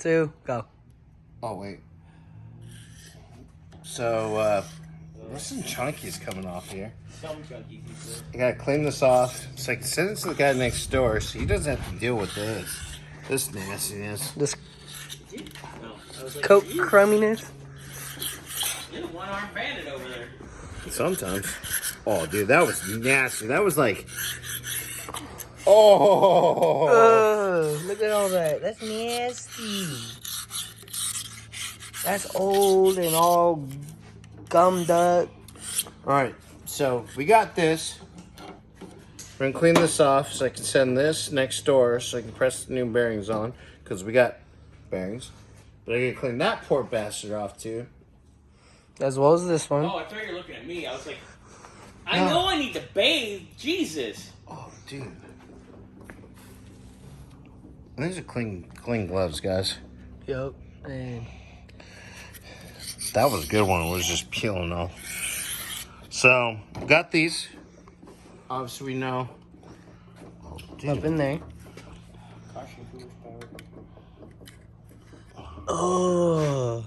2, go. Oh, wait. So, there's some chunkies coming off here. Some chunkies. I gotta clean this off. So I can send it to the guy next door so he doesn't have to deal with this nastiness. This No, I was like, coat "Are you- crumminess. You're the one-armed bandit over there. Sometimes. Oh, dude, that was nasty. That was like... Oh! Look at all that. That's nasty. That's old and all gummed up. Alright, so we got this. We're gonna clean this off so I can send this next door so I can press the new bearings on. Because we got bearings. But I gotta clean that poor bastard off too. As well as this one. Oh, I thought you were looking at me. I was like, I know I need to bathe. Jesus. Oh, dude. These are clean gloves, guys. Yup. And That was a good one. It was just peeling off. So, got these. Obviously, we know. Oh, up in there. Caution foolish power. Oh.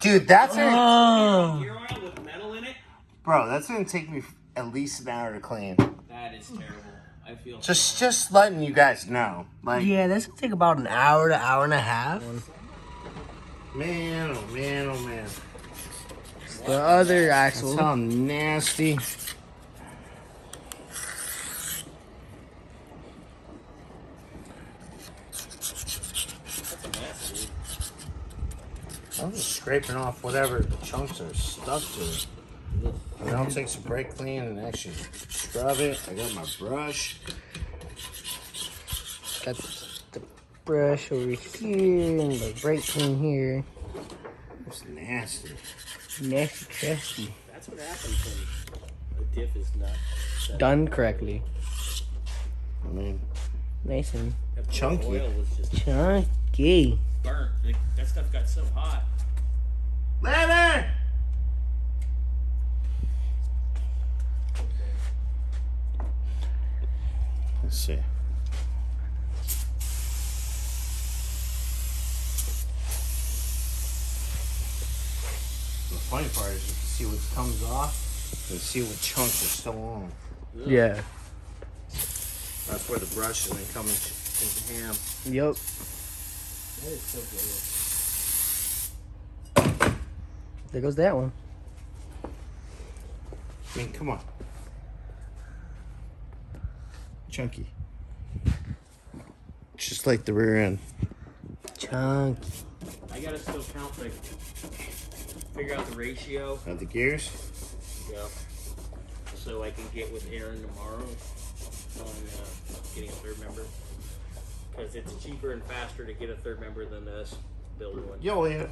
Dude, that's it. Oh. Gear oil with metal in it? Bro, that's gonna take me at least an hour to clean. That is terrible. I feel Just letting you guys know. Like, Yeah, that's gonna take about an hour to hour and a half. man, oh man, oh man. The other That's axle. how nasty. I'm just scraping off whatever the chunks are stuck to it. And I'll take some brake clean and actually scrub it. I got my brush. Got the brush over here and the brake clean here. It's nasty. Nasty, crusty. That's what happens when the diff is not set. Done correctly. I mean, Nice and That chunky. oil was just chunky. burnt. Like, that stuff got so hot. Leather! Let's see. The funny part is you can see what comes off and see what chunks are still on. Yeah. That's where the brush is going to come into ham. Yup. That is so good. There goes that one. I mean, come on. Chunky. Just like the rear end. Chunky. I gotta still count, like, figure out the ratio. Of the gears. Yeah. So I can get with Aaron tomorrow on getting a third member. Because it's cheaper and faster to get a third member than this build one. Yo, yeah.